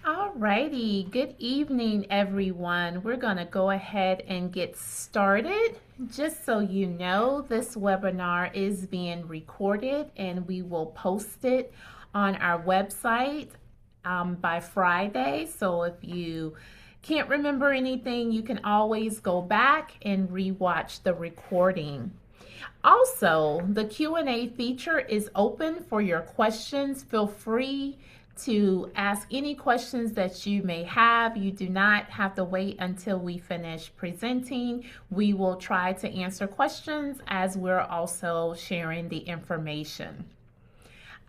Alrighty, good evening, everyone. We're going to go ahead and get started. Just so you know, this webinar is being recorded and we will post it on our website by Friday. So if you can't remember anything, you can always go back and rewatch the recording. Also, the Q&A feature is open for your questions. Feel free to ask any questions that you may have. You do not have to wait until we finish presenting. We will try to answer questions as we're also sharing the information.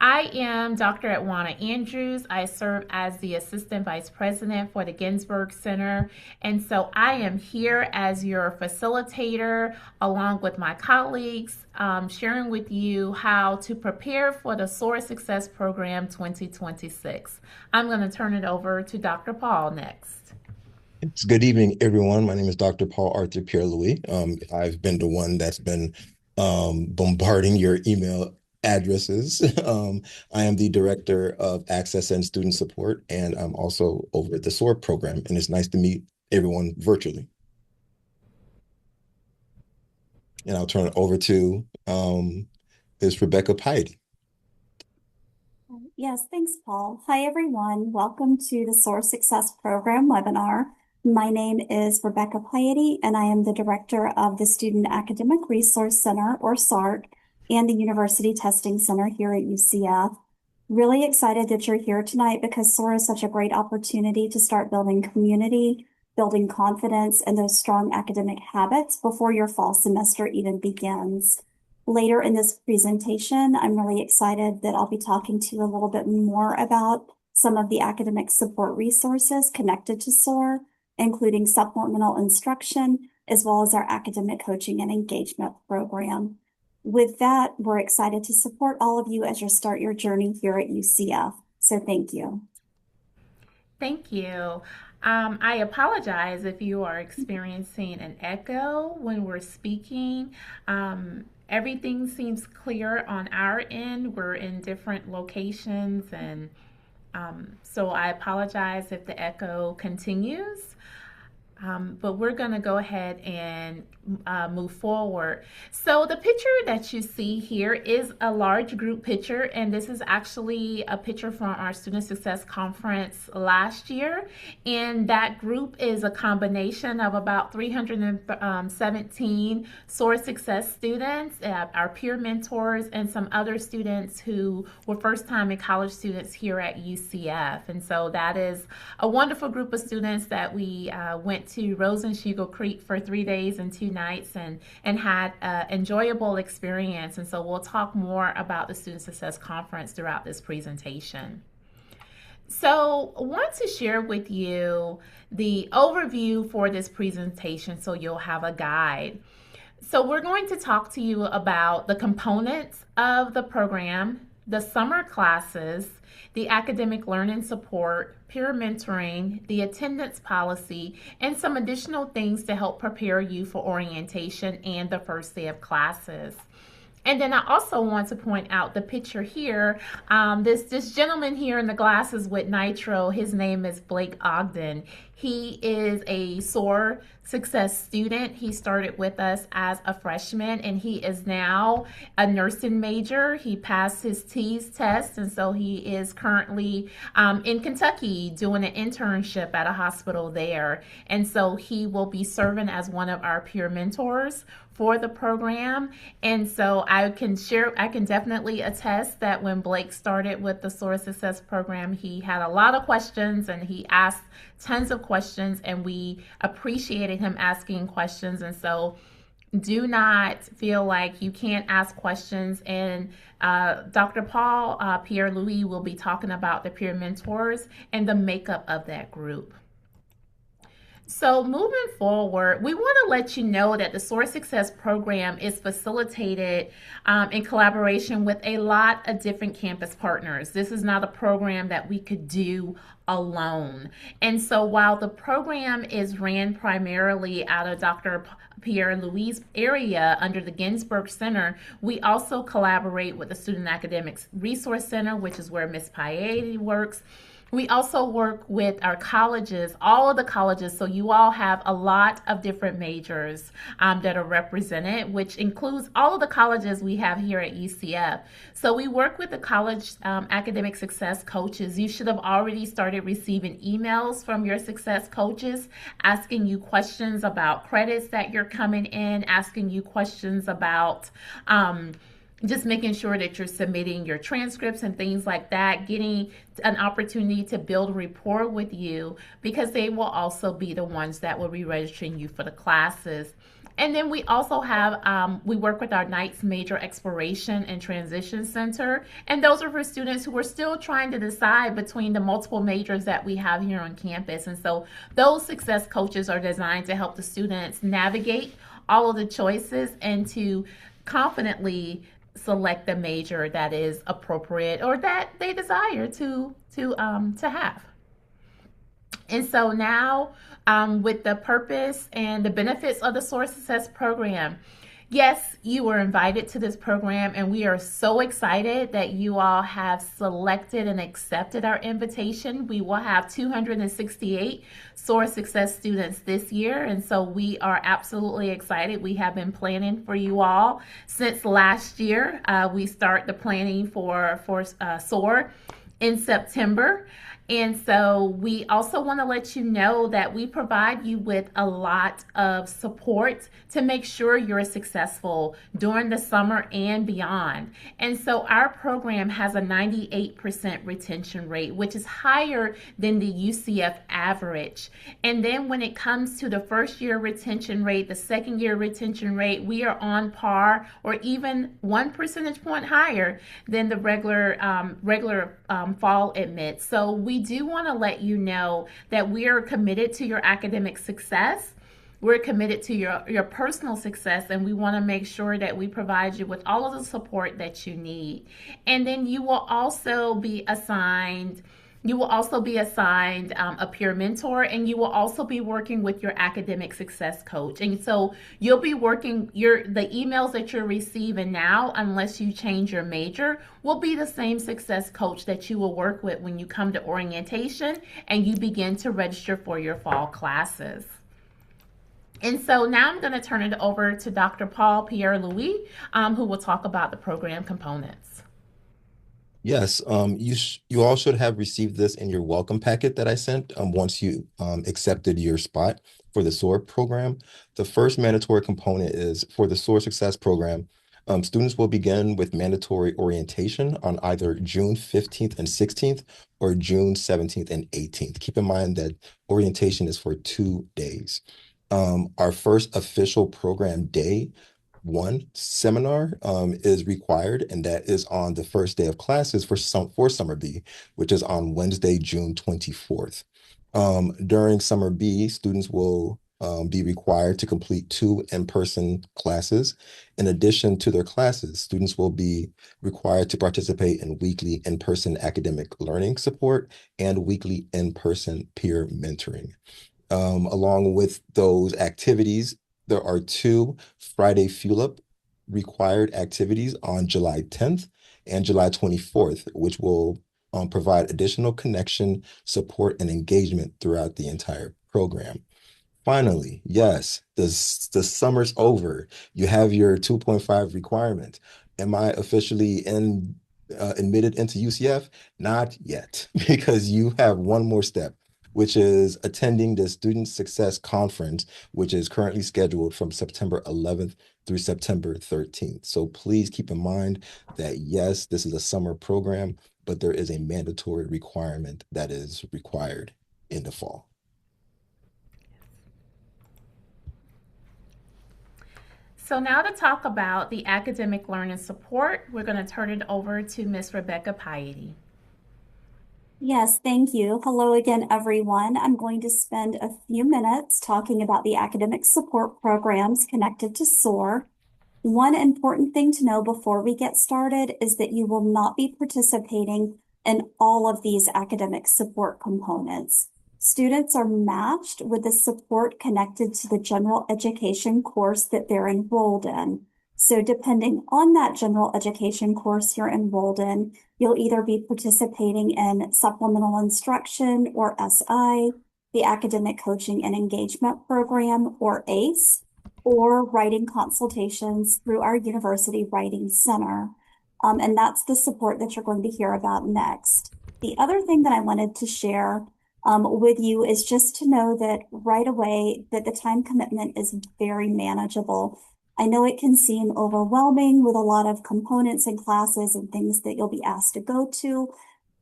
I am Dr. Edwana Andrews. I serve as the Assistant Vice President for the Ginsberg Center. And so I am here as your facilitator along with my colleagues, sharing with you how to prepare for the Soar Success Program 2026. I'm going to turn it over to Dr. Paul next. It's good evening, everyone. My name is Dr. Paul Arthur Pierre-Louis. I've been the one that's been bombarding your email addresses. I am the Director of Access and Student Support, and I'm also over at the SOAR program, and it's nice to meet everyone virtually. And I'll turn it over to Ms. Rebecca Piety. Yes, thanks, Paul. Hi, everyone. Welcome to the Soar Success Program webinar. My name is Rebecca Piety, and I am the Director of the Student Academic Resource Center, or SARC, and the University Testing Center here at UCF. Really excited that you're here tonight because SOAR is such a great opportunity to start building community, building confidence, and those strong academic habits before your fall semester even begins. Later in this presentation, I'm really excited that I'll be talking to you a little bit more about some of the academic support resources connected to SOAR, including supplemental instruction, as well as our academic coaching and engagement program. With that, we're excited to support all of you as you start your journey here at UCF. So thank you. Thank you. I apologize if you are experiencing an echo when we're speaking. Everything seems clear on our end. We're in different locations, and so I apologize if the echo continues. But we're going to go ahead and move forward. So the picture that you see here is a large group picture, and this is actually a picture from our Student Success Conference last year. And that group is a combination of about 317 SOAR Success students, our peer mentors, and some other students who were first-time and college students here at UCF. And so that is a wonderful group of students that we went to Rosenschigel Creek for 3 days and 2 nights and had an enjoyable experience. And so we'll talk more about the Student Success Conference throughout this presentation. So I want to share with you the overview for this presentation so you'll have a guide. So we're going to talk to you about the components of the program, the summer classes, the academic learning support, peer mentoring, the attendance policy, and some additional things to help prepare you for orientation and the first day of classes. And then I also want to point out the picture here. This gentleman here in the glasses with nitro, his name is Blake Ogden. He is a SOAR Success student. He started with us as a freshman, and he is now a nursing major. He passed his TEAS test, and so he is currently in Kentucky doing an internship at a hospital there. And so he will be serving as one of our peer mentors for the program. And so I can definitely attest that when Blake started with the SOAR Success program, he had a lot of questions and he asked tons of questions, and we appreciated him asking questions. And so do not feel like you can't ask questions. And Dr. Paul Pierre-Louis will be talking about the peer mentors and the makeup of that group. So moving forward, we want to let you know that the SOAR Success program is facilitated in collaboration with a lot of different campus partners. This is not a program that we could do alone. And so while the program is ran primarily out of Dr. Pierre-Louis' area under the Ginsberg Center, we also collaborate with the Student Academics Resource Center, which is where Ms. Piety works. We also work with our colleges, all of the colleges. So you all have a lot of different majors that are represented, which includes all of the colleges we have here at UCF. So we work with the college academic success coaches. You should have already started receiving emails from your success coaches asking you questions about credits that you're coming in, asking you questions about just making sure that you're submitting your transcripts and things like that, getting an opportunity to build rapport with you because they will also be the ones that will be registering you for the classes. And then we also have, we work with our Knights Major Exploration and Transition Center. And those are for students who are still trying to decide between the multiple majors that we have here on campus. And so those success coaches are designed to help the students navigate all of the choices and to confidently select the major that is appropriate or that they desire to have. And so now, with the purpose and the benefits of the Soar Success Program, yes, you were invited to this program, and we are so excited that you all have selected and accepted our invitation. We will have 268 Soar Success students this year, and so we are absolutely excited. We have been planning for you all since last year. We start the planning for Soar in September. And so we also want to let you know that we provide you with a lot of support to make sure you're successful during the summer and beyond. And so our program has a 98% retention rate, which is higher than the UCF average. And then when it comes to the first year retention rate, the second year retention rate, we are on par or even 1 percentage point higher than the regular fall admit. So we do want to let you know that we are committed to your academic success. We're committed to your personal success, and we want to make sure that we provide you with all of the support that you need. And then you will also be assigned a peer mentor, and you will also be working with your academic success coach. And so you'll be working the emails that you're receiving now, unless you change your major, will be the same success coach that you will work with when you come to orientation and you begin to register for your fall classes. And so now I'm going to turn it over to Dr. Paul Pierre-Louis, who will talk about the program components. Yes, you all should have received this in your welcome packet that I sent once you accepted your spot for the SOAR program. The first mandatory component is for the SOAR Success Program. Students will begin with mandatory orientation on either June 15th and 16th or June 17th and 18th. Keep in mind that orientation is for 2 days. Our first official program day one seminar is required, and that is on the first day of classes for Summer B, which is on Wednesday, June 24th. During Summer B, students will be required to complete 2 in-person classes. In addition to their classes, students will be required to participate in weekly in-person academic learning support and weekly in-person peer mentoring. Along with those activities, there are 2 Friday Fuel Up required activities on July 10th and July 24th, which will provide additional connection, support, and engagement throughout the entire program. Finally, yes, the summer's over. You have your 2.5 requirement. Am I officially admitted into UCF? Not yet, because you have one more step, which is attending the Student Success Conference, which is currently scheduled from September 11th through September 13th. So please keep in mind that, yes, this is a summer program, but there is a mandatory requirement that is required in the fall. So now to talk about the academic learning support, we're going to turn it over to Ms. Rebecca Piety. Yes, thank you. Hello again, everyone. I'm going to spend a few minutes talking about the academic support programs connected to SOAR. One important thing to know before we get started is that you will not be participating in all of these academic support components. Students are matched with the support connected to the general education course that they're enrolled in. So depending on that general education course you're enrolled in, you'll either be participating in supplemental instruction or SI, the Academic Coaching and Engagement Program or ACE, or writing consultations through our University Writing Center. And that's the support that you're going to hear about next. The other thing that I wanted to share with you is just to know that right away that the time commitment is very manageable. I know it can seem overwhelming with a lot of components and classes and things that you'll be asked to go to.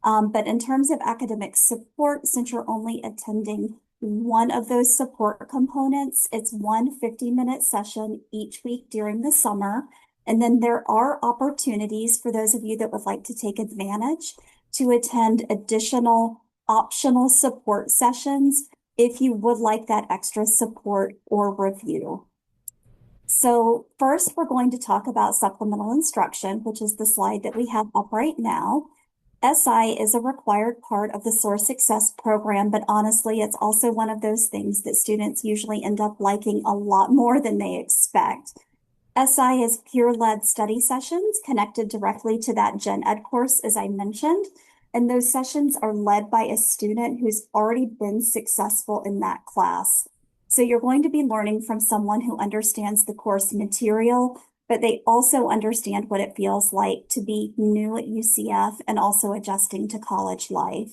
But in terms of academic support, since you're only attending one of those support components, it's one 50-minute session each week during the summer. And then there are opportunities for those of you that would like to take advantage to attend additional optional support sessions if you would like that extra support or review. So first, we're going to talk about supplemental instruction, which is the slide that we have up right now. SI is a required part of the Soar Success program, but honestly, it's also one of those things that students usually end up liking a lot more than they expect. SI is peer-led study sessions connected directly to that gen ed course, as I mentioned, and those sessions are led by a student who's already been successful in that class. So you're going to be learning from someone who understands the course material, but they also understand what it feels like to be new at UCF and also adjusting to college life.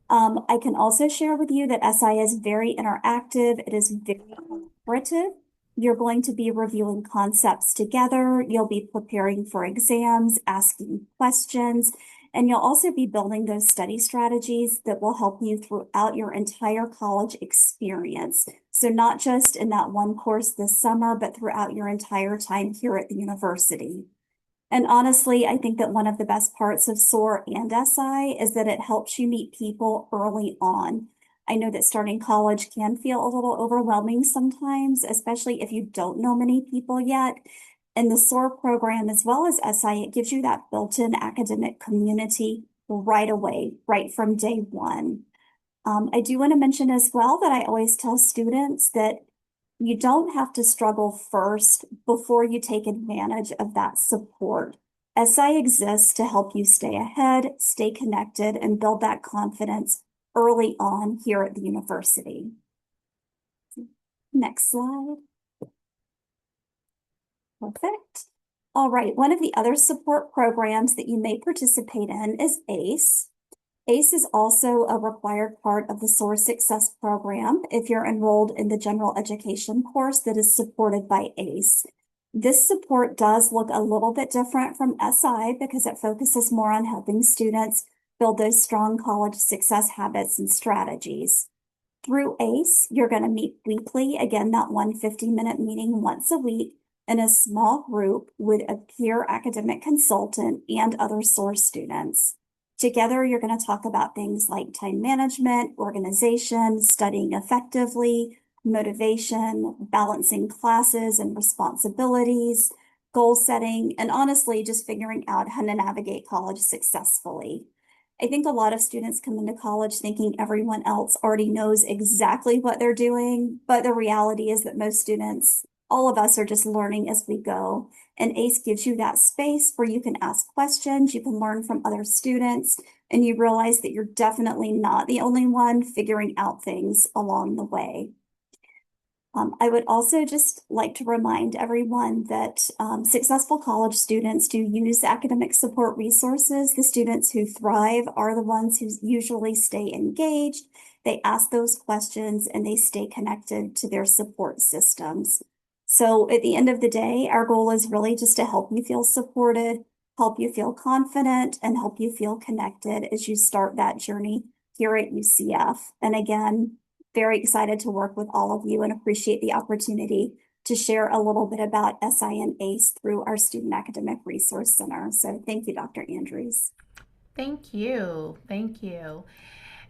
I can also share with you that SI is very interactive. It is very collaborative. You're going to be reviewing concepts together. You'll be preparing for exams, asking questions, and you'll also be building those study strategies that will help you throughout your entire college experience. So not just in that one course this summer, but throughout your entire time here at the university. And honestly, I think that one of the best parts of SOAR and SI is that it helps you meet people early on. I know that starting college can feel a little overwhelming sometimes, especially if you don't know many people yet. In the SOAR program, as well as SI, it gives you that built-in academic community right away, right from day one. I do want to mention as well that I always tell students that you don't have to struggle first before you take advantage of that support. SI exists to help you stay ahead, stay connected, and build that confidence early on here at the university. Next slide. Perfect. All right, one of the other support programs that you may participate in is ACE. ACE is also a required part of the SOAR Success program if you're enrolled in the general education course that is supported by ACE. This support does look a little bit different from SI because it focuses more on helping students build those strong college success habits and strategies. Through ACE, you're going to meet weekly, again, that 150-minute meeting once a week in a small group with a peer academic consultant and other SOAR students. Together, you're going to talk about things like time management, organization, studying effectively, motivation, balancing classes and responsibilities, goal setting, and honestly, just figuring out how to navigate college successfully. I think a lot of students come into college thinking everyone else already knows exactly what they're doing, but the reality is that most students, all of us, are just learning as we go. And ACE gives you that space where you can ask questions, you can learn from other students, and you realize that you're definitely not the only one figuring out things along the way. I would also just like to remind everyone that successful college students do use academic support resources. The students who thrive are the ones who usually stay engaged, they ask those questions, and they stay connected to their support systems. So at the end of the day, our goal is really just to help you feel supported, help you feel confident, and help you feel connected as you start that journey here at UCF. And again, very excited to work with all of you and appreciate the opportunity to share a little bit about SI and ACE through our Student Academic Resource Center. So thank you, Dr. Andrews. Thank you. Thank you.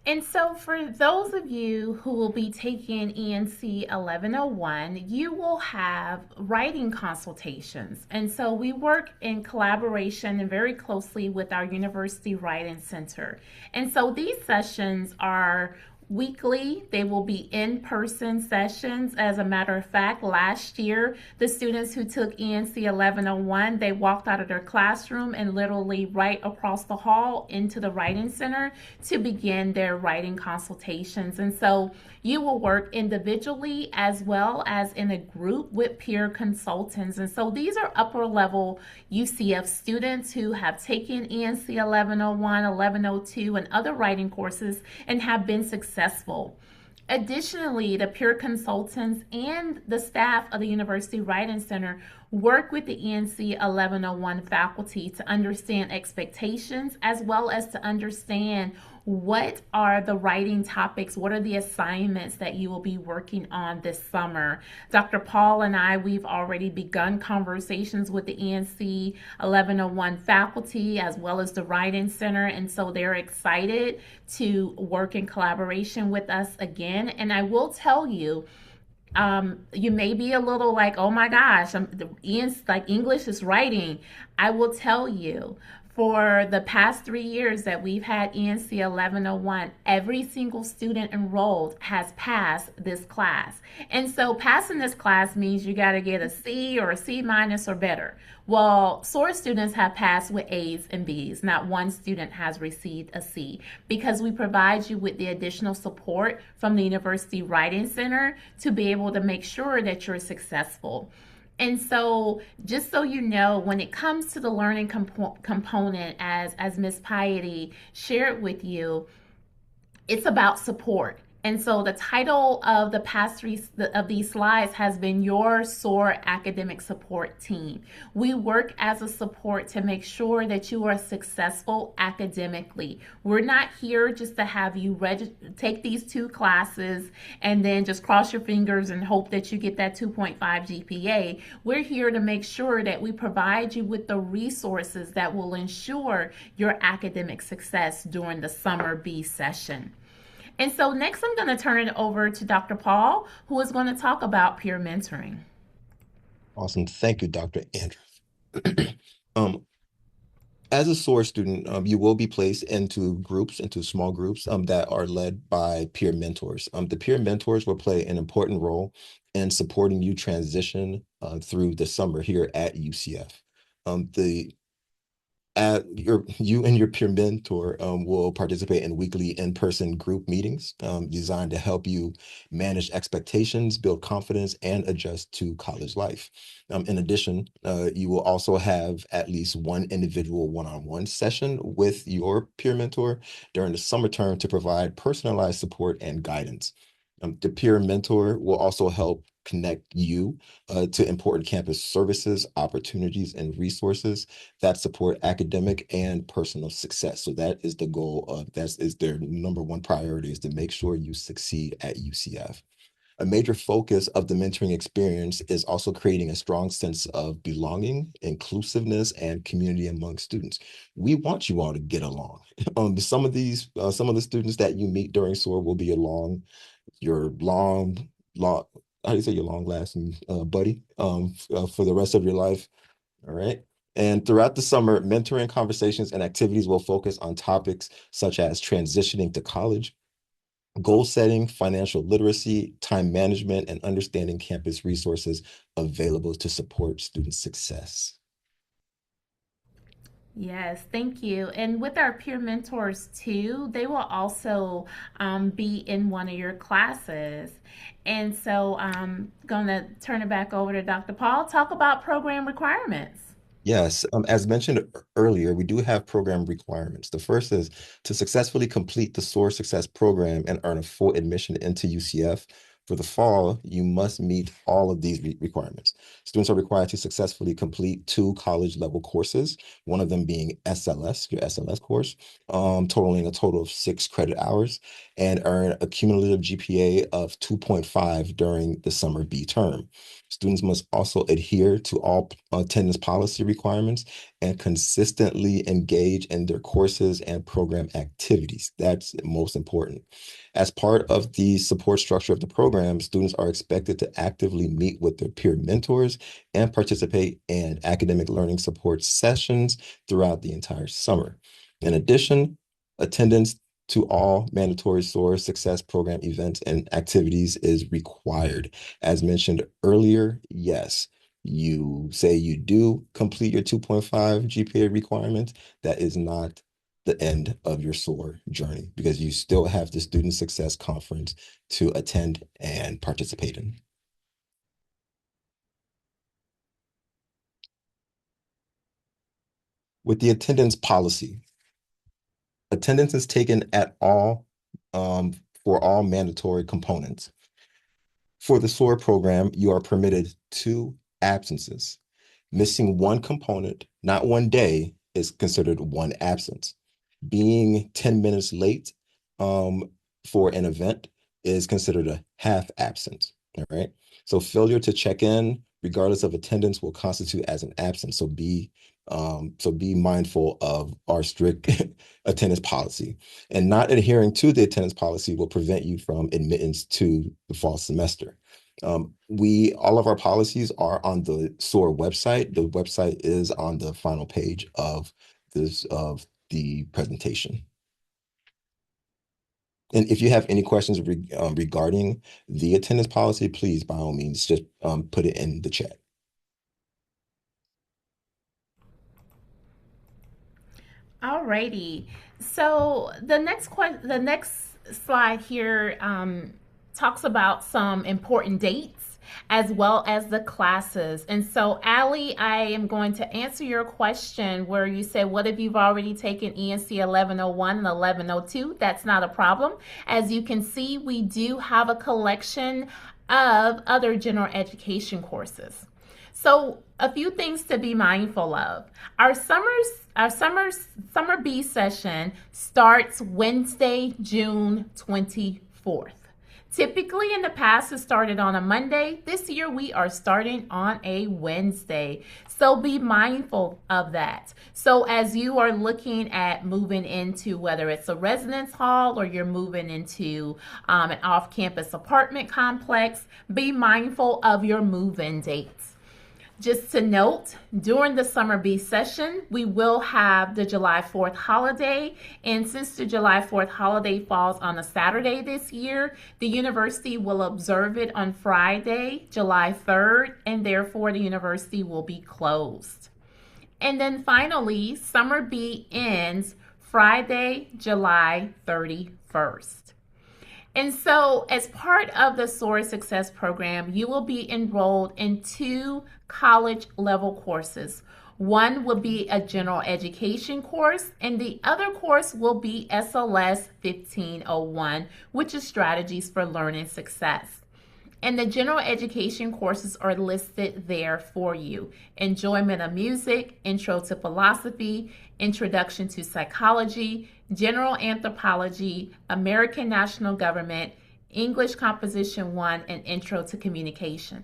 And so, for those of you who will be taking ENC 1101, you will have writing consultations. And so, we work in collaboration and very closely with our University Writing Center. And so, these sessions are weekly. They will be in-person sessions. As a matter of fact, last year, the students who took ENC 1101, they walked out of their classroom and literally right across the hall into the writing center to begin their writing consultations. And so you will work individually as well as in a group with peer consultants. And so these are upper level UCF students who have taken ENC 1101, 1102, and other writing courses and have been successful. Additionally, the peer consultants and the staff of the University Writing Center work with the ENC 1101 faculty to understand expectations as well as to understand what are the writing topics, what are the assignments that you will be working on this summer. Dr. Paul and I, we've already begun conversations with the ENC 1101 faculty as well as the Writing Center, and so they're excited to work in collaboration with us again. And I will tell you, you may be a little like, oh my gosh, Ian's like English is writing. I will tell you, for the past 3 years that we've had ENC 1101, every single student enrolled has passed this class. And so passing this class means you got to get a C or a C minus or better. Well, Soar students have passed with A's and B's. Not one student has received a C because we provide you with the additional support from the University Writing Center to be able to make sure that you're successful. And so, just so you know, when it comes to the learning component, as Ms. Piety shared with you, it's about support. And so the title of the past three of these slides has been Your SOAR Academic Support Team. We work as a support to make sure that you are successful academically. We're not here just to have you take these 2 classes and then just cross your fingers and hope that you get that 2.5 GPA. We're here to make sure that we provide you with the resources that will ensure your academic success during the Summer B session. And so next I'm going to turn it over to Dr. Paul, who is going to talk about peer mentoring. Awesome. Thank you, Dr. Andrews. As a SOAR student, you will be placed into small groups that are led by peer mentors. The peer mentors will play an important role in supporting you transition through the summer here at UCF. You and your peer mentor will participate in weekly in-person group meetings designed to help you manage expectations, build confidence, and adjust to college life. In addition, you will also have at least one individual one-on-one session with your peer mentor during the summer term to provide personalized support and guidance. The peer mentor will also help connect you to important campus services, opportunities, and resources that support academic and personal success. So that is the goal that is their number one priority, is to make sure you succeed at UCF. A major focus of the mentoring experience is also creating a strong sense of belonging, inclusiveness, and community among students. We want you all to get along. Some of the students that you meet during SOAR will be your long lasting buddy for the rest of your life. All right. And throughout the summer, mentoring conversations and activities will focus on topics such as transitioning to college, goal setting, financial literacy, time management, and understanding campus resources available to support student success. Yes, thank you. And with our peer mentors too, they will also be in one of your classes. And so I'm going to turn it back over to Dr. Paul. Talk about program requirements. Yes, as mentioned earlier, we do have program requirements. The first is to successfully complete the SOAR Success program and earn a full admission into UCF. For the fall, you must meet all of these requirements. Students are required to successfully complete 2 college-level courses, one of them being SLS, your SLS course, totaling a total of 6 credit hours, and earn a cumulative GPA of 2.5 during the summer B term. Students must also adhere to all attendance policy requirements and consistently engage in their courses and program activities. That's most important. As part of the support structure of the program, students are expected to actively meet with their peer mentors and participate in academic learning support sessions throughout the entire summer. In addition, attendance to all mandatory SOAR Success Program events and activities is required. As mentioned earlier, yes, you say you do complete your 2.5 GPA requirement. That is not the end of your SOAR journey because you still have the Student Success Conference to attend and participate in. With the attendance policy, attendance is taken at all for all mandatory components. For the SOAR program, you are permitted 2 absences. Missing one component, not one day, is considered one absence. Being 10 minutes late for an event is considered a half absence. All right. So failure to check in, regardless of attendance, will constitute as an absence. So be mindful of our strict attendance policy. And not adhering to the attendance policy will prevent you from admittance to the fall semester. All of our policies are on the SOAR website. The website is on the final page of the presentation. And if you have any questions regarding the attendance policy, please, by all means, just put it in the chat. Alrighty. So the next slide here talks about some important dates as well as the classes. And so, Allie, I am going to answer your question where you said, what if you've already taken ENC 1101 and 1102? That's not a problem. As you can see, we do have a collection of other general education courses. So a few things to be mindful of. Our summer B session starts Wednesday, June 24th. Typically in the past, it started on a Monday. This year, we are starting on a Wednesday. So be mindful of that. So as you are looking at moving into whether it's a residence hall or you're moving into an off-campus apartment complex, be mindful of your move-in dates. Just to note, during the Summer B session, we will have the July 4th holiday. And since the July 4th holiday falls on a Saturday this year, the university will observe it on Friday, July 3rd, and therefore the university will be closed. And then finally, Summer B ends Friday, July 31st. And so as part of the SOAR Success Program, you will be enrolled in 2 college level courses. One will be a general education course, and the other course will be SLS 1501, which is Strategies for Learning Success. And the general education courses are listed there for you. Enjoyment of music, intro to philosophy, introduction to psychology, general anthropology, American national government, English composition 1, and intro to communication.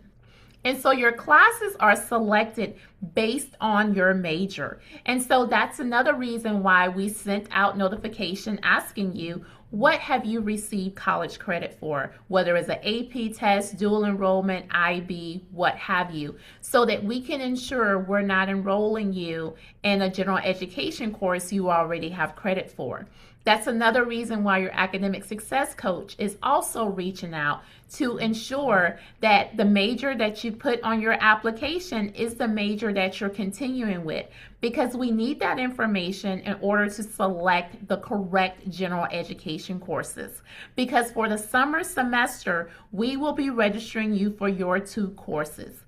And so your classes are selected based on your major. And so that's another reason why we sent out notification asking you, what have you received college credit for? Whether it's an AP test, dual enrollment, IB, what have you, so that we can ensure we're not enrolling you in a general education course you already have credit for. That's another reason why your academic success coach is also reaching out to ensure that the major that you put on your application is the major that you're continuing with, because we need that information in order to select the correct general education courses. Because for the summer semester, we will be registering you for your 2 courses.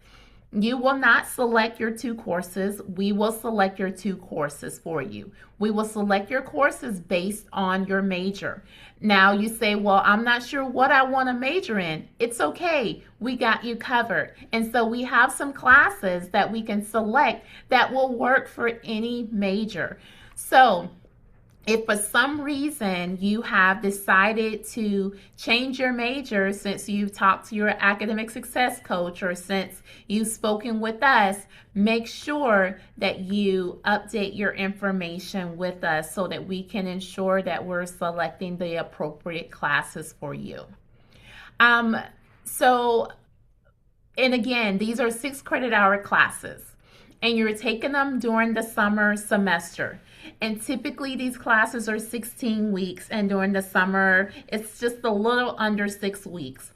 You will not select your 2 courses. We will select your 2 courses for you. We will select your courses based on your major. Now you say, well, I'm not sure what I want to major in. It's okay. We got you covered. And so we have some classes that we can select that will work for any major. So if for some reason you have decided to change your major since you've talked to your academic success coach or since you've spoken with us, make sure that you update your information with us so that we can ensure that we're selecting the appropriate classes for you. And again, these are 6 credit hour classes, and you're taking them during the summer semester. And typically these classes are 16 weeks, and during the summer, it's just a little under 6 weeks.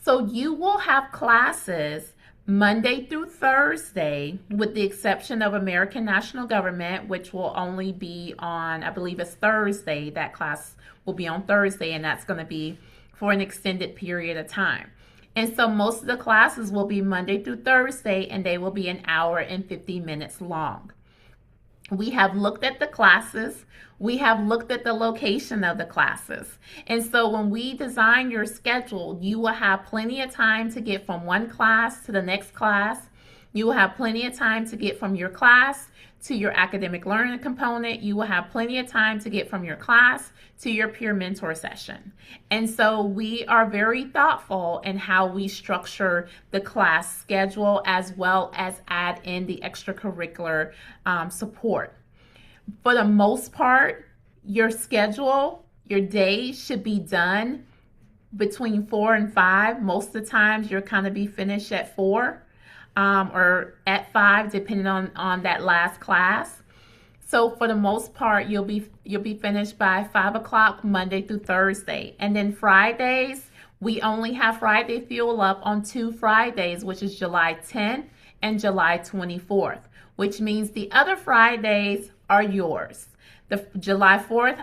So you will have classes Monday through Thursday, with the exception of American National Government, which will only be on, I believe it's Thursday. That class will be on Thursday, and that's going to be for an extended period of time. And so most of the classes will be Monday through Thursday, and they will be an hour and 50 minutes long. We have looked at the classes. We have looked at the location of the classes. And so when we design your schedule, you will have plenty of time to get from one class to the next class. You will have plenty of time to get from your class to your academic learning component. You will have plenty of time to get from your class to your peer mentor session. And so we are very thoughtful in how we structure the class schedule, as well as add in the extracurricular support. For the most part, your schedule, your day should be done between 4 and 5. Most of the times you're kind of be finished at 4 or at 5, depending on that last class. So for the most part, you'll be finished by 5 o'clock Monday through Thursday. And then Fridays, we only have Friday Fuel Up on 2 Fridays, which is July 10th and July 24th, which means the other Fridays are yours. The July 4th,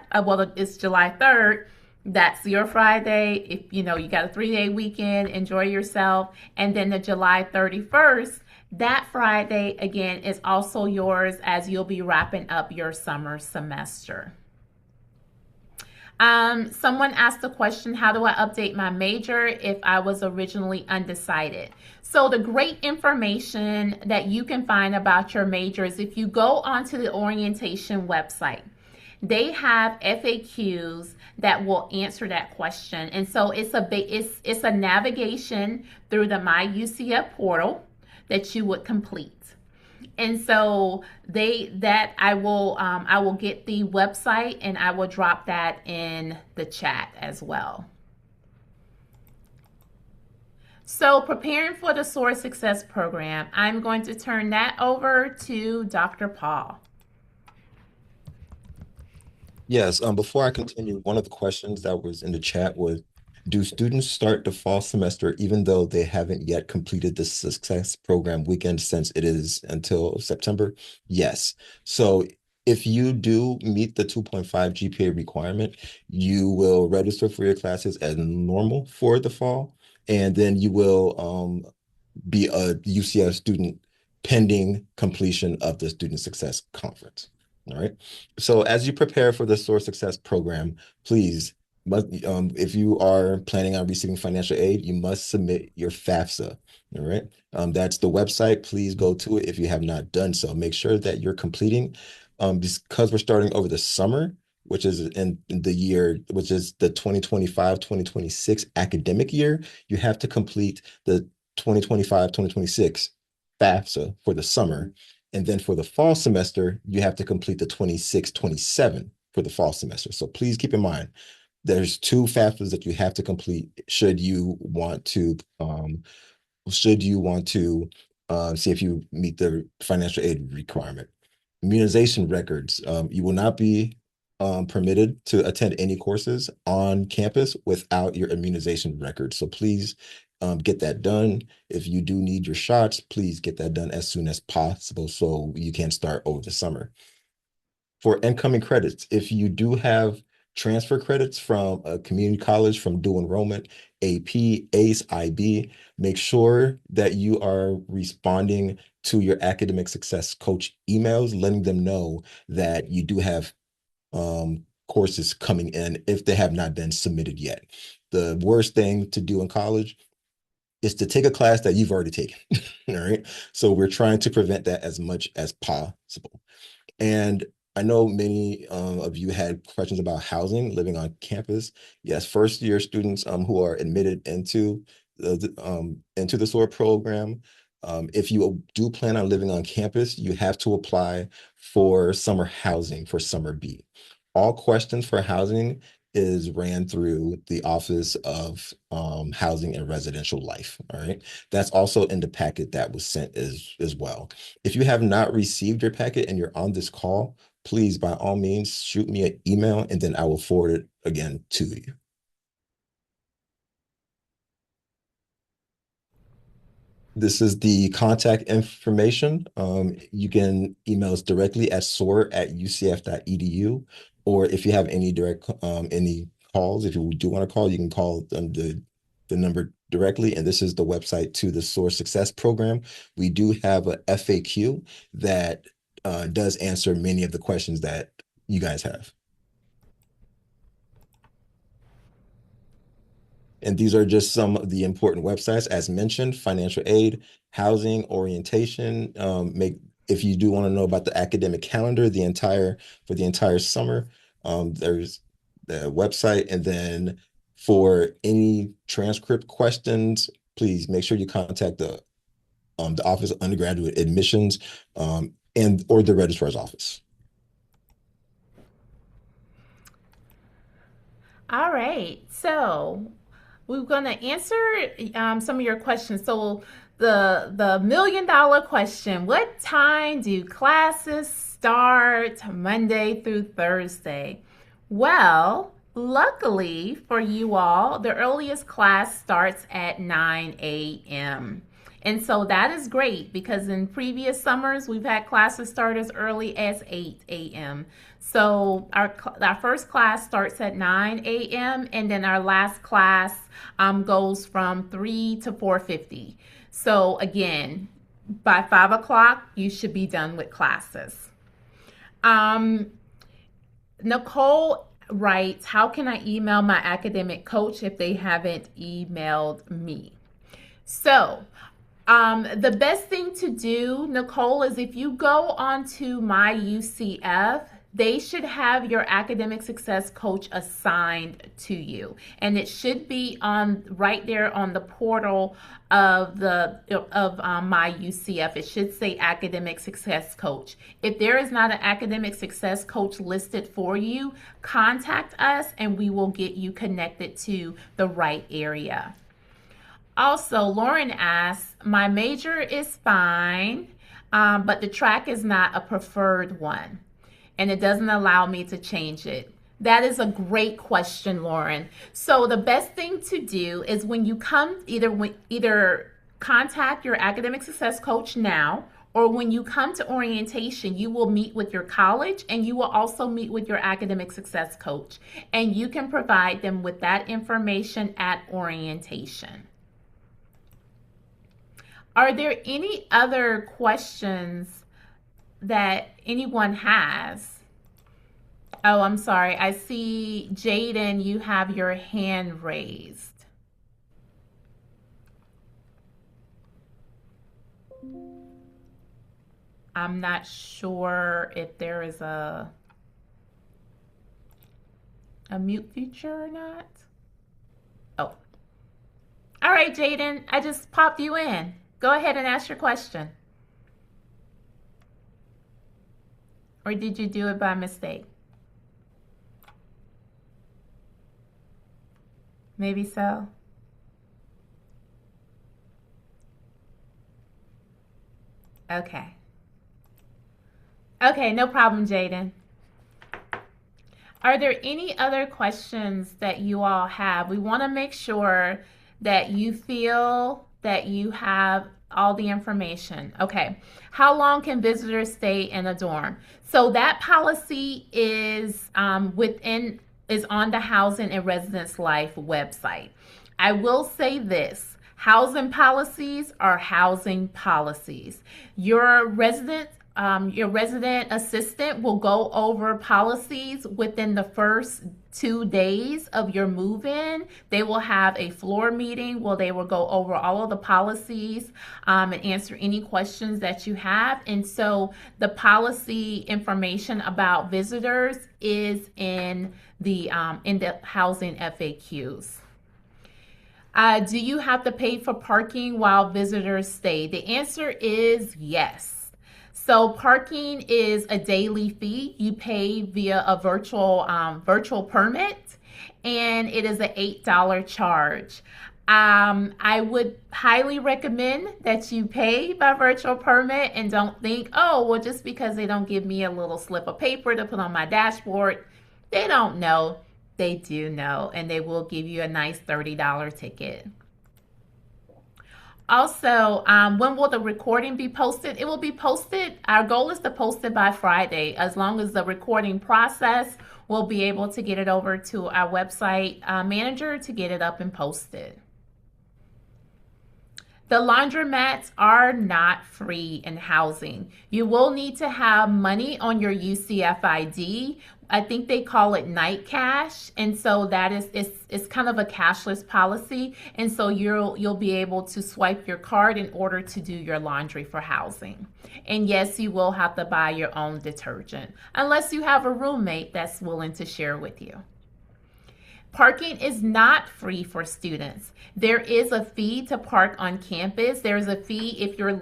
it's July 3rd. That's your Friday. If you got a 3-day weekend, enjoy yourself. And then the July 31st, that Friday again is also yours, as you'll be wrapping up your summer semester. Someone asked the question, how do I update my major if I was originally undecided? So the great information that you can find about your major is if you go onto the orientation website. They have FAQs that will answer that question. And so it's a navigation through the My UCF portal that you would complete. And so I will get the website, and I will drop that in the chat as well. So preparing for the Soar Success Program, I'm going to turn that over to Dr. Paul. Yes, before I continue, one of the questions that was in the chat was, do students start the fall semester even though they haven't yet completed the Success Program weekend, since it is until September? Yes. So if you do meet the 2.5 GPA requirement, you will register for your classes as normal for the fall, and then you will be a UCF student pending completion of the Student Success Conference. All right. So as you prepare for the Soar Success Program, please, if you are planning on receiving financial aid, you must submit your FAFSA. All right. That's the website. Please go to it if you have not done so. Make sure that you're completing, because we're starting over the summer, which is in the year, which is the 2025-2026 academic year. You have to complete the 2025-2026 FAFSA for the summer. And then for the fall semester, you have to complete the 26-27 for the fall semester. So please keep in mind, there's 2 FAFSAs that you have to complete should you want to see if you meet the financial aid requirement. Immunization records. You will not be permitted to attend any courses on campus without your immunization record. So please get that done. If you do need your shots, please get that done as soon as possible so you can start over the summer. For incoming credits, if you do have transfer credits from a community college, from dual enrollment, AP, ACE, IB, make sure that you are responding to your academic success coach emails, letting them know that you do have courses coming in if they have not been submitted yet. The worst thing to do in college is to take a class that you've already taken. All right. So we're trying to prevent that as much as possible. And I know many of you had questions about housing, living on campus. Yes, first year students who are admitted into the SOAR program, if you do plan on living on campus, you have to apply for summer housing for summer B. All questions for housing is ran through the Office of Housing and Residential Life. All right. That's also in the packet that was sent as well. If you have not received your packet and you're on this call, please, by all means, shoot me an email and then I will forward it again to you. This is the contact information. You can email us directly at soar@ucf.edu, or if you have any any calls, if you do want to call, you can call the number directly. And this is the website to the Soar Success Program. We do have a FAQ that does answer many of the questions that you guys have. And these are just some of the important websites, as mentioned: financial aid, housing, orientation. If you do want to know about the academic calendar, for the entire summer, there's the website. And then for any transcript questions, please make sure you contact the Office of Undergraduate Admissions or the registrar's office. All right, so we're going to answer some of your questions. So the $1,000,000 question: what time do classes start Monday through Thursday? Well, luckily for you all, the earliest class starts at 9 a.m. And so that is great, because in previous summers, we've had classes start as early as 8 a.m. So our first class starts at 9 a.m. and then our last class goes from 3 to 4:50. So again, by 5 o'clock, you should be done with classes. Nicole writes, how can I email my academic coach if they haven't emailed me? So the best thing to do, Nicole, is if you go onto My UCF, they should have your academic success coach assigned to you, and it should be right there on the portal of My UCF. It should say academic success coach. If there is not an academic success coach listed for you, contact us and we will get you connected to the right area. Also, Lauren asks, my major is fine, but the track is not a preferred one, and it doesn't allow me to change it. That is a great question, Lauren. So the best thing to do is when you come, either contact your academic success coach now, or when you come to orientation, you will meet with your college and you will also meet with your academic success coach, and you can provide them with that information at orientation. Are there any other questions that anyone has? Oh, I'm sorry. I see, Jaden, you have your hand raised. I'm not sure if there is a mute feature or not. Oh. All right, Jaden, I just popped you in. Go ahead and ask your question. Or did you do it by mistake? Maybe so. Okay. Okay, no problem, Jaden. Are there any other questions that you all have? We want to make sure that you feel that you have all the information. Okay. How long can visitors stay in a dorm? So that policy is on the Housing and Residence Life website. I will say this: housing policies are housing policies. Your resident assistant will go over policies within the first 2 days of your move-in. They will have a floor meeting where they will go over all of the policies and answer any questions that you have. And so the policy information about visitors is in the housing FAQs. Do you have to pay for parking while visitors stay? The answer is yes. So parking is a daily fee. You pay via a virtual permit, and it is an $8 charge. I would highly recommend that you pay by virtual permit and don't think, oh, well, just because they don't give me a little slip of paper to put on my dashboard, they don't know. They do know, and they will give you a nice $30 ticket. Also, when will the recording be posted? It will be posted. Our goal is to post it by Friday. As long as the recording process, we'll be able to get it over to our website manager to get it up and posted. The laundromats are not free in housing. You will need to have money on your UCF ID. I think they call it night cash, and so that is it's kind of a cashless policy, and so you'll be able to swipe your card in order to do your laundry for housing. And yes, you will have to buy your own detergent unless you have a roommate that's willing to share with you. Parking is not free for students. There is a fee to park on campus. There's a fee if you're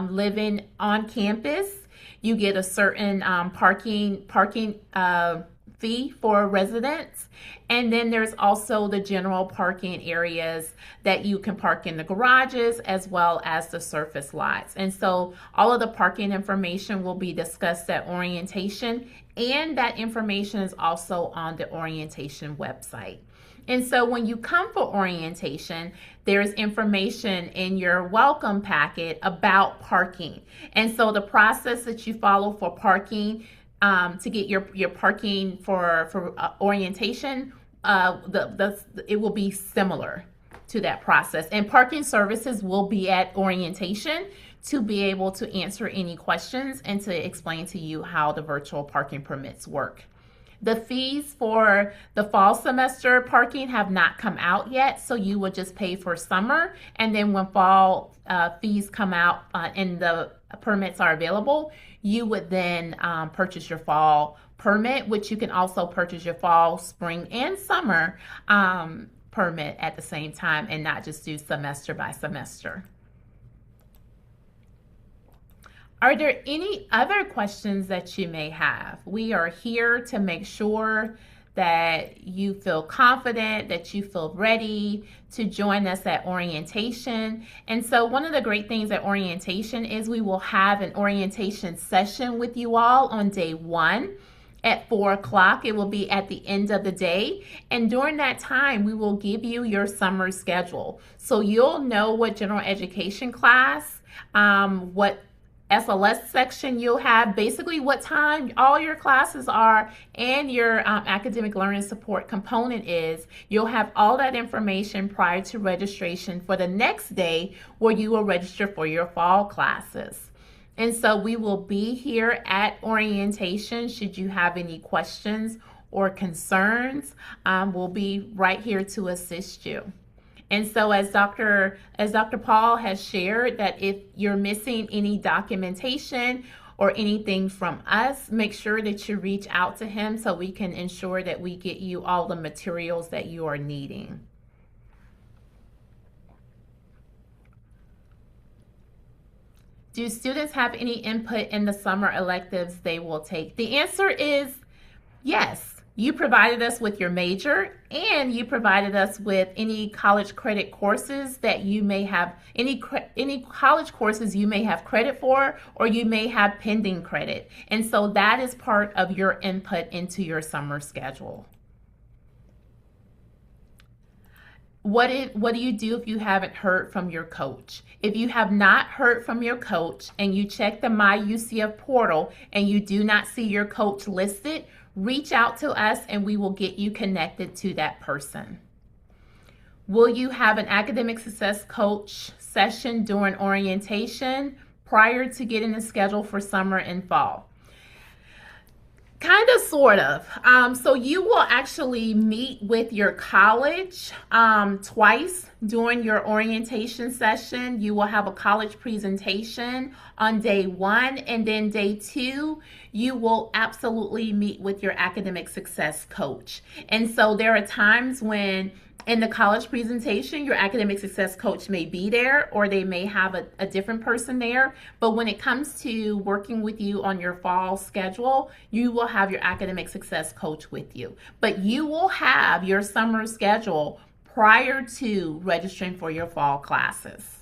living on campus. You get a certain parking fee for residents. And then there's also the general parking areas that you can park in the garages as well as the surface lots. And so all of the parking information will be discussed at orientation, and that information is also on the orientation website. And so when you come for orientation, there's information in your welcome packet about parking. And so the process that you follow for parking, to get your parking for orientation, it will be similar to that process. And parking services will be at orientation to be able to answer any questions and to explain to you how the virtual parking permits work. The fees for the fall semester parking have not come out yet, so you would just pay for summer, and then when fall fees come out and the permits are available, you would then purchase your fall permit, which you can also purchase your fall, spring, and summer permit at the same time and not just do semester by semester. Are there any other questions that you may have? We are here to make sure that you feel confident, that you feel ready to join us at orientation. And so one of the great things at orientation is we will have an orientation session with you all on day 1 at 4 o'clock. It will be at the end of the day. And during that time, we will give you your summer schedule. So you'll know what general education class, what SLS section you'll have, basically what time all your classes are, and your academic learning support component is. You'll have all that information prior to registration for the next day where you will register for your fall classes. And so we will be here at orientation should you have any questions or concerns. We'll be right here to assist you. And so as Dr. Paul has shared, that if you're missing any documentation or anything from us, make sure that you reach out to him so we can ensure that we get you all the materials that you are needing. Do students have any input in the summer electives they will take? The answer is yes. You provided us with your major, and you provided us with any college credit courses that you may have, any college courses you may have credit for, or you may have pending credit. And so that is part of your input into your summer schedule. What do you do if you haven't heard from your coach? If you have not heard from your coach and you check the My UCF portal and you do not see your coach listed, reach out to us and we will get you connected to that person. Will you have an academic success coach session during orientation prior to getting the schedule for summer and fall? Kind of, sort of. So you will actually meet with your college twice during your orientation session. You will have a college presentation on day 1, and then day 2, you will absolutely meet with your academic success coach. And so there are times when in the college presentation, your academic success coach may be there, or they may have a different person there. But when it comes to working with you on your fall schedule, you will have your academic success coach with you. But you will have your summer schedule prior to registering for your fall classes.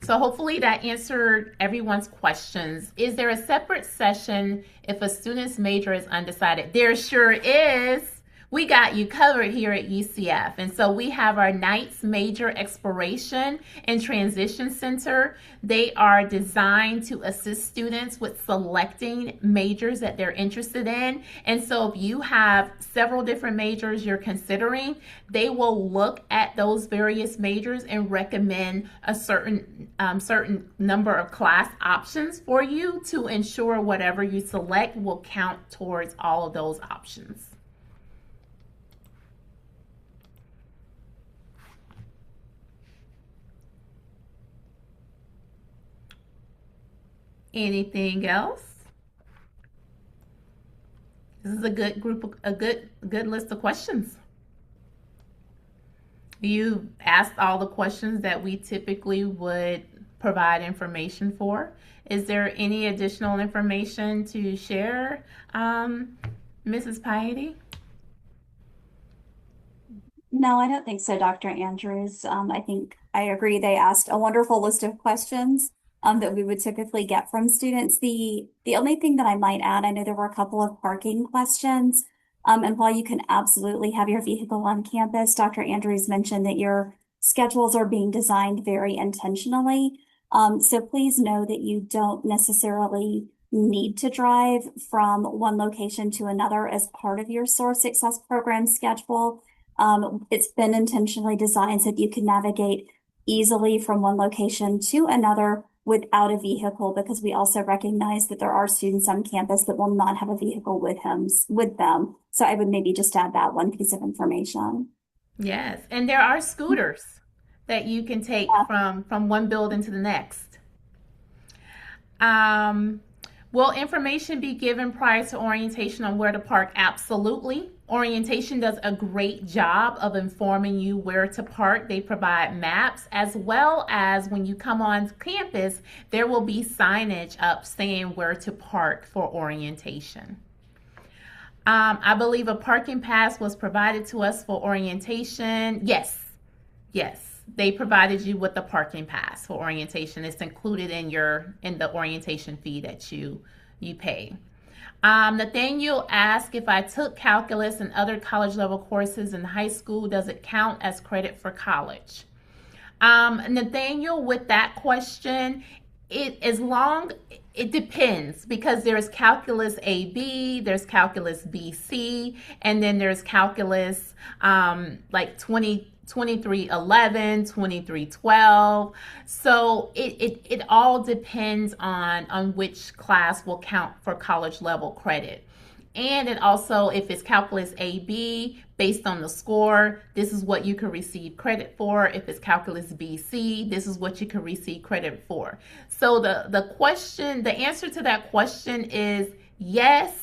So hopefully that answered everyone's questions. Is there a separate session if a student's major is undecided? There sure is. We got you covered here at UCF. And so we have our Knights Major Exploration and Transition Center. They are designed to assist students with selecting majors that they're interested in. And so if you have several different majors you're considering, they will look at those various majors and recommend a certain number of class options for you to ensure whatever you select will count towards all of those options. Anything else? This is a good group, a good list of questions. You asked all the questions that we typically would provide information for. Is there any additional information to share, Mrs. Piety? No, I don't think so, Dr. Andrews. I think I agree. They asked a wonderful list of questions that we would typically get from students. The only thing that I might add, I know there were a couple of parking questions. And while you can absolutely have your vehicle on campus, Dr. Andrews mentioned that your schedules are being designed very intentionally. So please know that you don't necessarily need to drive from one location to another as part of your Soar Success Program schedule. It's been intentionally designed so that you can navigate easily from one location to another without a vehicle, because we also recognize that there are students on campus that will not have a vehicle with them. So I would maybe just add that one piece of information. Yes, and there are scooters that you can take from one building to the next. Will information be given prior to orientation on where to park? Absolutely. Orientation does a great job of informing you where to park. They provide maps, as well as when you come on campus, there will be signage up saying where to park for orientation. I believe a parking pass was provided to us for orientation. Yes. They provided you with the parking pass for orientation. It's included in the orientation fee that you pay. Nathaniel asked, if I took calculus and other college level courses in high school, does it count as credit for college? Nathaniel, with that question, it depends, because there's calculus AB, there's calculus BC, and then there's calculus like 2311, 2312. So it all depends on which class will count for college level credit. And it also, if it's calculus AB, based on the score, this is what you can receive credit for. If it's calculus BC, this is what you can receive credit for. So the answer to that question is yes.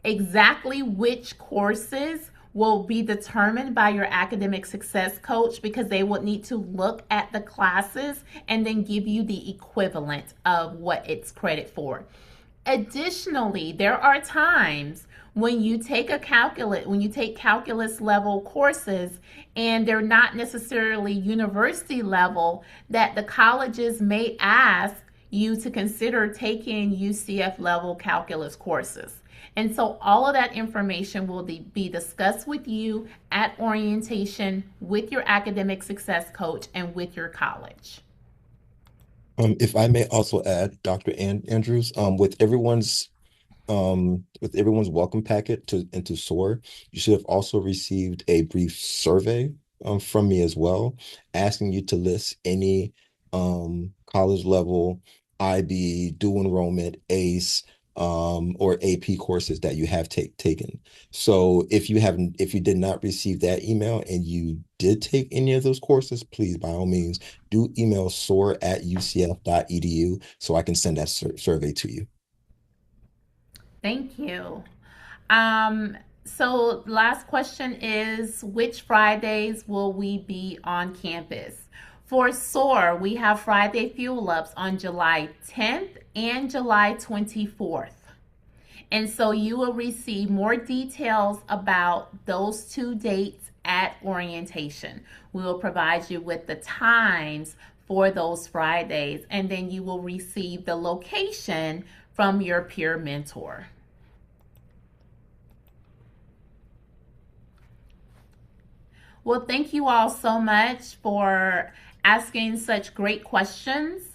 Exactly which courses will be determined by your academic success coach, because they would need to look at the classes and then give you the equivalent of what it's credit for. Additionally, there are times when you take calculus level courses and they're not necessarily university level, that the colleges may ask you to consider taking UCF level calculus courses. And so all of that information will be discussed with you at orientation with your academic success coach and with your college. If I may also add, Dr. Andrews, with everyone's welcome packet into SOAR, you should have also received a brief survey from me as well, asking you to list any college level IB, dual enrollment, ACE, or AP courses that you have taken. So if you did not receive that email and you did take any of those courses, please, by all means, do email soar@ucf.edu so I can send that survey to you. Thank you. So last question is, which Fridays will we be on campus? For SOAR, we have Friday Fuel Ups on July 10th and July 24th. And so you will receive more details about those 2 dates at orientation. We will provide you with the times for those Fridays, and then you will receive the location from your peer mentor. Well, thank you all so much for asking such great questions.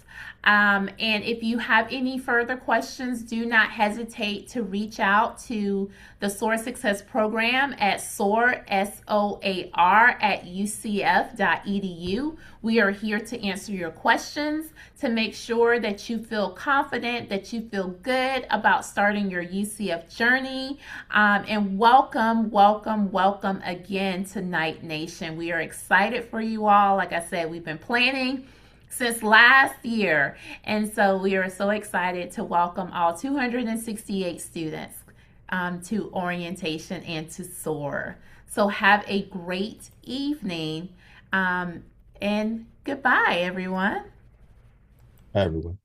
And if you have any further questions, do not hesitate to reach out to the Soar Success Program at soar, SOAR, at ucf.edu. We are here to answer your questions, to make sure that you feel confident, that you feel good about starting your UCF journey. And welcome, welcome, welcome again to Night Nation. We are excited for you all. Like I said, we've been planning since last year. And so we are so excited to welcome all 268 students to orientation and to SOAR. So have a great evening and goodbye, everyone. Hi, everyone.